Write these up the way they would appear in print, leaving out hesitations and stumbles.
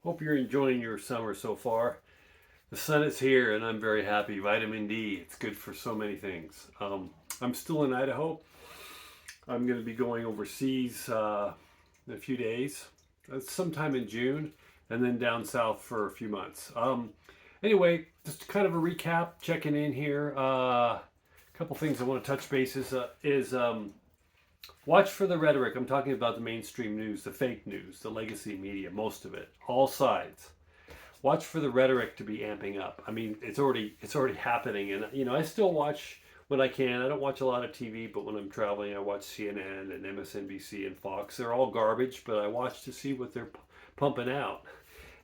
Hope you're enjoying your summer so far. The sun is here and I'm very happy. Vitamin D, it's good for so many things. I'm still in Idaho. I'm going to be going overseas in a few days, sometime in June, and then down south for a few months. Anyway, just kind of a recap, checking in here. A couple things I want to touch bases is watch for the rhetoric. I'm talking about the mainstream news, the fake news, the legacy media, most of it, all sides. Watch for the rhetoric to be amping up. I mean, it's already happening, and I still watch when I can. I don't watch a lot of TV, but when I'm traveling, I watch CNN and MSNBC and Fox. They're all garbage, but I watch to see what they're pumping out,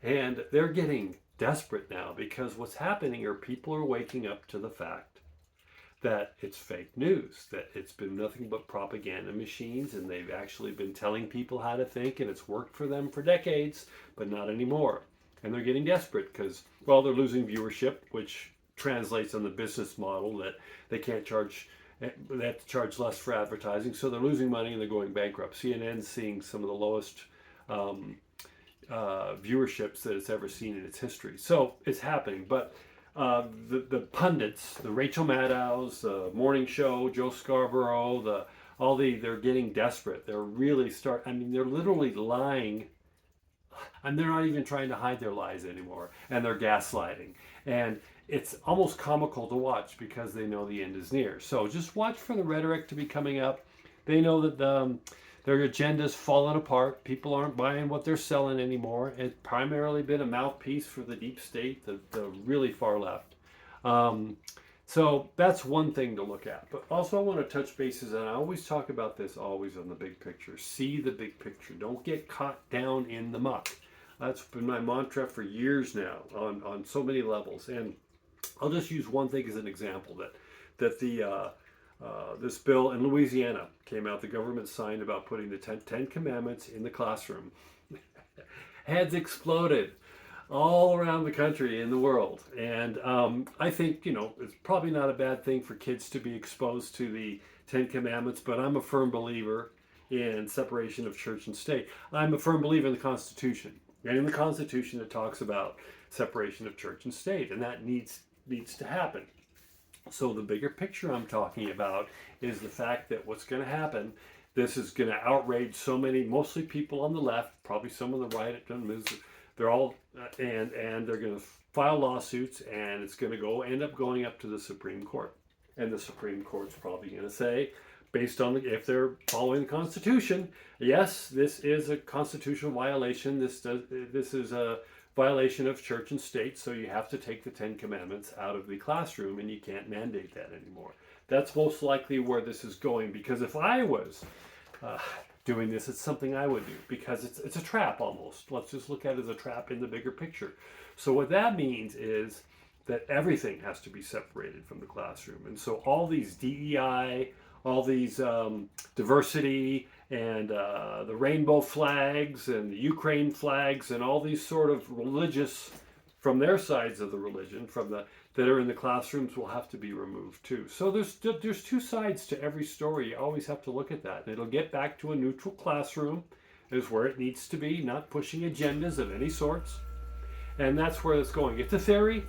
and they're getting desperate now because what's happening are people are waking up to the fact that it's fake news, that it's been nothing but propaganda machines, and they've actually been telling people how to think, and it's worked for them for decades, but not anymore. And they're getting desperate because, well, they're losing viewership, which translates on the business model that they can't charge, they have to charge less for advertising, so they're losing money and they're going bankrupt. CNN's seeing some of the lowest viewerships that it's ever seen in its history. So it's happening, but the pundits, the Rachel Maddows, the morning show, Joe Scarborough, they're getting desperate. They're really they're literally lying, and they're not even trying to hide their lies anymore, and they're gaslighting. And it's almost comical to watch because they know the end is near. So just watch for the rhetoric to be coming up. They know that their agenda's fallen apart. People aren't buying what they're selling anymore. It's primarily been a mouthpiece for the deep state, the really far left. So that's one thing to look at. But also I want to touch bases, and I always talk about this always on the big picture. See the big picture. Don't get caught down in the muck. That's been my mantra for years now on so many levels. And I'll just use one thing as an example that this bill in Louisiana came out. The government signed about putting the Ten Commandments in the classroom. Heads exploded all around the country, in the world. And I think, it's probably not a bad thing for kids to be exposed to the Ten Commandments, but I'm a firm believer in separation of church and state. I'm a firm believer in the Constitution. And in the Constitution, it talks about separation of church and state, and that needs to happen. So the bigger picture I'm talking about is the fact that what's going to happen, this is going to outrage so many, mostly people on the left, probably some of the right, they're all, and they're going to file lawsuits, and it's going to end up going up to the Supreme Court. And the Supreme Court's probably going to say, based on if they're following the Constitution, yes, this is a constitutional violation. This is a violation of church and state, so you have to take the Ten Commandments out of the classroom, and you can't mandate that anymore. That's most likely where this is going, because if I was doing this, it's something I would do, because it's a trap almost. Let's just look at it as a trap in the bigger picture. So what that means is that everything has to be separated from the classroom. And so all these DEI, all these diversity and the rainbow flags and the Ukraine flags and all these sort of religious, from their sides of the religion, that are in the classrooms, will have to be removed too. So there's two sides to every story. You always have to look at that. And it'll get back to a neutral classroom is where it needs to be, not pushing agendas of any sorts. And that's where it's going. It's a theory,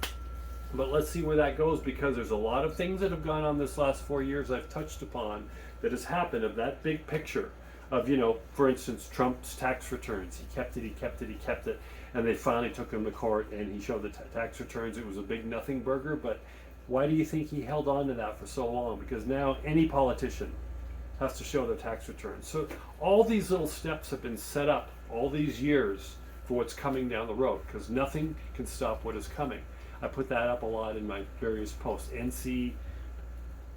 but let's see where that goes, because there's a lot of things that have gone on this last 4 years I've touched upon that has happened of that big picture of, for instance, Trump's tax returns. He kept it, and they finally took him to court, and he showed the tax returns. It was a big nothing burger, but why do you think he held on to that for so long? Because now any politician has to show their tax returns. So all these little steps have been set up all these years for what's coming down the road, because nothing can stop what is coming. I put that up a lot in my various posts.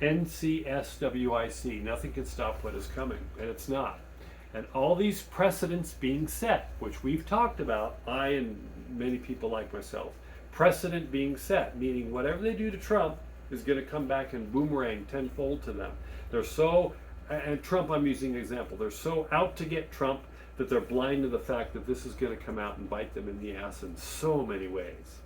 NCSWIC, nothing can stop what is coming, and it's not. And all these precedents being set, which we've talked about, I and many people like myself, precedent being set, meaning whatever they do to Trump is going to come back and boomerang tenfold to them. And Trump, I'm using an example, they're so out to get Trump that they're blind to the fact that this is going to come out and bite them in the ass in so many ways.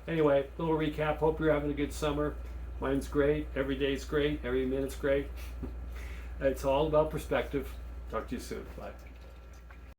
Anyway, a little recap. Hope you're having a good summer. Mine's great. Every day's great. Every minute's great. It's all about perspective. Talk to you soon. Bye.